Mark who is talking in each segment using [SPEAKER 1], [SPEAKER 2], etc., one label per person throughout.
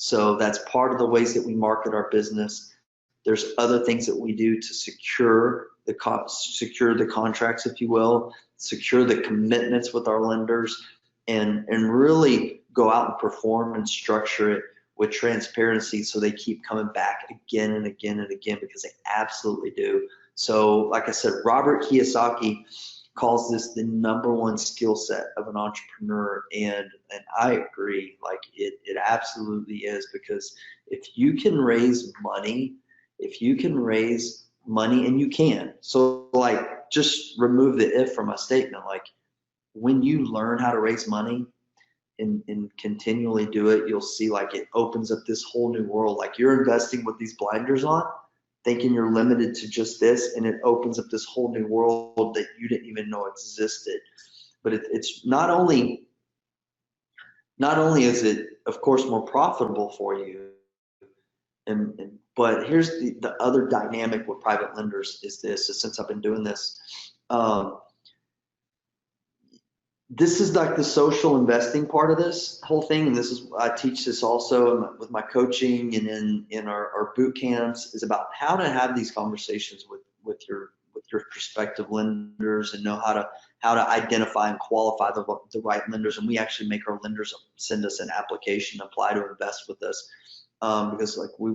[SPEAKER 1] So that's part of the ways that we market our business. There's other things that we do to secure the contracts, if you will, secure the commitments with our lenders, and really go out and perform and structure it with transparency so they keep coming back again and again and again, because they absolutely do. So like I said, Robert Kiyosaki calls this the #1 skill set of an entrepreneur, and I agree. Like it absolutely is, because if you can raise money, and you can, so like just remove the if from my statement. Like when you learn how to raise money and continually do it, you'll see like it opens up this whole new world. Like you're investing with these blinders on, thinking you're limited to just this, and it opens up this whole new world that you didn't even know existed. But it's not only is it, of course, more profitable for you, but here's the other dynamic with private lenders is this, is since I've been doing this, this is like the social investing part of this whole thing. And this is, I teach this also with my coaching and in our boot camps, is about how to have these conversations with your prospective lenders, and know how to identify and qualify the right lenders. And we actually make our lenders send us an application, apply to invest with us, because like we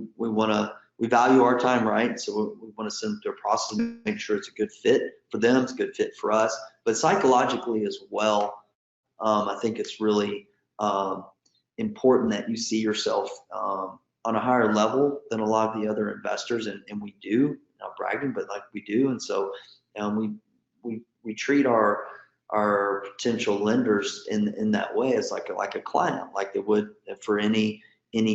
[SPEAKER 1] value our time, right? So we want to send them through a process to make sure it's a good fit for them, it's a good fit for us, but psychologically as well. I think it's really important that you see yourself on a higher level than a lot of the other investors, and we do, not bragging, but like we do. And so we treat our potential lenders in that way as like a client, like they would for any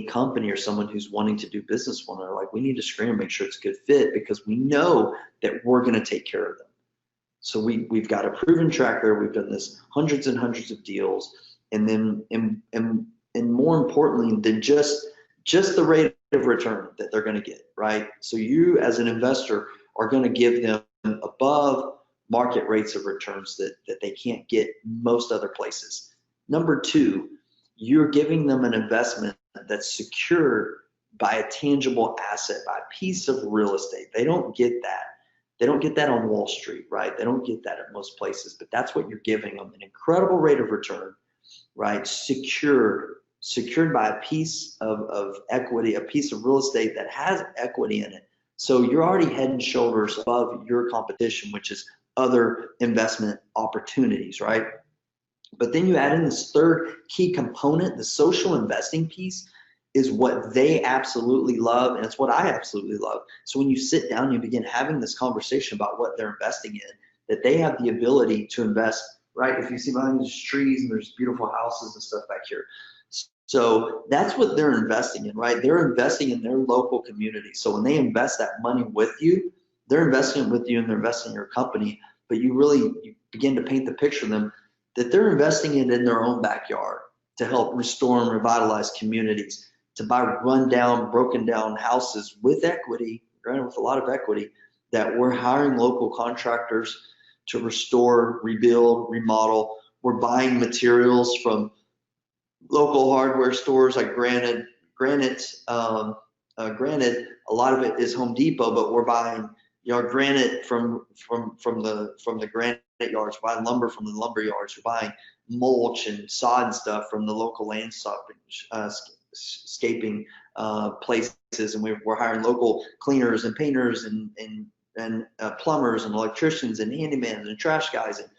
[SPEAKER 1] company or someone who's wanting to do business with them. Like we need to screen and make sure it's a good fit, because we know that we're going to take care of them. So we've got a proven track record. We've done this hundreds and hundreds of deals, and then and more importantly than just the rate of return that they're going to get, right? So you as an investor are going to give them above market rates of returns that they can't get most other places. #2, you're giving them an investment that's secured by a tangible asset, by a piece of real estate. They don't get that. They don't get that on Wall Street, right? They don't get that at most places, but that's what you're giving them, an incredible rate of return, right? Secured by a piece of equity, a piece of real estate that has equity in it. So you're already head and shoulders above your competition, which is other investment opportunities, right? But then you add in this third key component, the social investing piece, is what they absolutely love, and it's what I absolutely love. So when you sit down, you begin having this conversation about what they're investing in, that they have the ability to invest, right? If you see behind these trees and there's beautiful houses and stuff back here. So that's what they're investing in, right? They're investing in their local community. So when they invest that money with you, they're investing with you and they're investing in your company, but you begin to paint the picture of them that they're investing it in their own backyard to help restore and revitalize communities, to buy rundown, broken down houses with equity, granted with a lot of equity, that we're hiring local contractors to restore, rebuild, remodel. We're buying materials from local hardware stores like Granite. A lot of it is Home Depot, but we're buying granite from the granite yards. We're buying lumber from the lumber yards. We're buying mulch and sod and stuff from the local landscaping places, and we're hiring local cleaners and painters and plumbers and electricians and handymen and trash guys and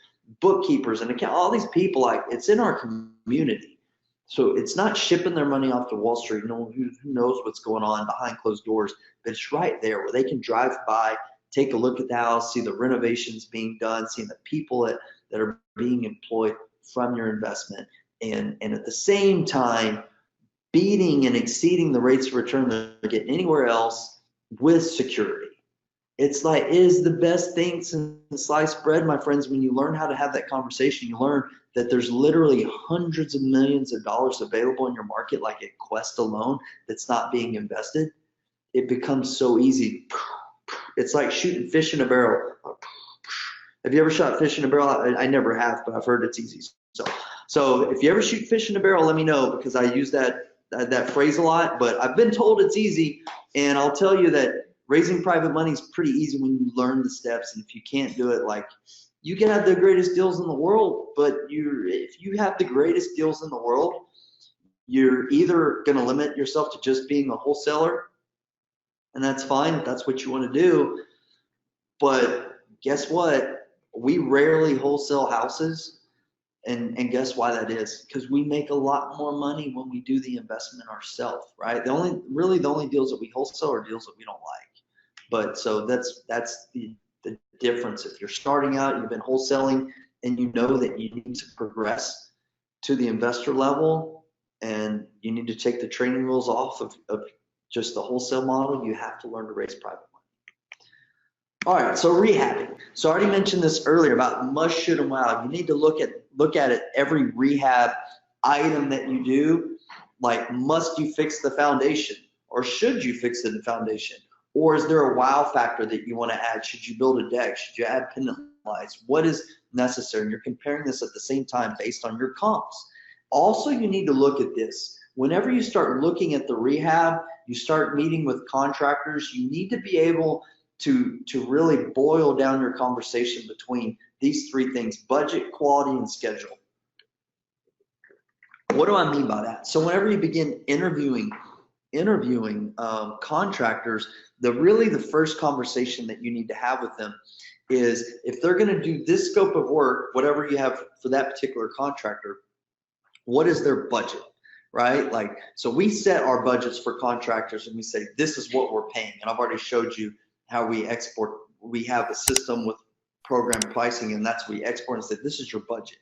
[SPEAKER 1] bookkeepers and all these people. Like, it's in our community. So it's not shipping their money off to Wall Street. No one who knows what's going on behind closed doors, but it's right there where they can drive by, take a look at the house, see the renovations being done, seeing the people that are being employed from your investment, and at the same time beating and exceeding the rates of return that they're getting anywhere else with security. It's like, it is the best thing since sliced bread, my friends. When you learn how to have that conversation, you learn that there's literally hundreds of millions of dollars available in your market, like at Quest alone, that's not being invested. It becomes so easy. It's like shooting fish in a barrel. Have you ever shot fish in a barrel? I never have, but I've heard it's easy. So if you ever shoot fish in a barrel, let me know, because I use that that phrase a lot, but I've been told it's easy, and I'll tell you that raising private money is pretty easy when you learn the steps. And if you can't do it, like, you can have the greatest deals in the world, but if you have the greatest deals in the world, you're either going to limit yourself to just being a wholesaler, and that's fine if that's what you want to do. But guess what? We rarely wholesale houses. And guess why that is? Because we make a lot more money when we do the investment ourselves, right? The only deals that we wholesale are deals that we don't like. But so that's the difference. If you're starting out, you've been wholesaling, and you know that you need to progress to the investor level, and you need to take the training wheels off of just the wholesale model, you have to learn to raise private money. All right, so rehabbing. So I already mentioned this earlier about must, should, and wow. You need to look at it every rehab item that you do, like, must you fix the foundation, or should you fix the foundation, or is there a wow factor that you want to add? Should you build a deck? Should you add pendant lights? What is necessary? And you're comparing this at the same time based on your comps. Also, you need to look at this. Whenever you start looking at the rehab, you start meeting with contractors, you need to be able to really boil down your conversation between these three things: budget, quality, and schedule. What do I mean by that? So whenever you begin interviewing contractors, the first conversation that you need to have with them is, if they're going to do this scope of work, whatever you have for that particular contractor, what is their budget, right? Like, so we set our budgets for contractors, and we say, this is what we're paying. And I've already showed you how we export. We have a system with program pricing, and that's we export and say, this is your budget.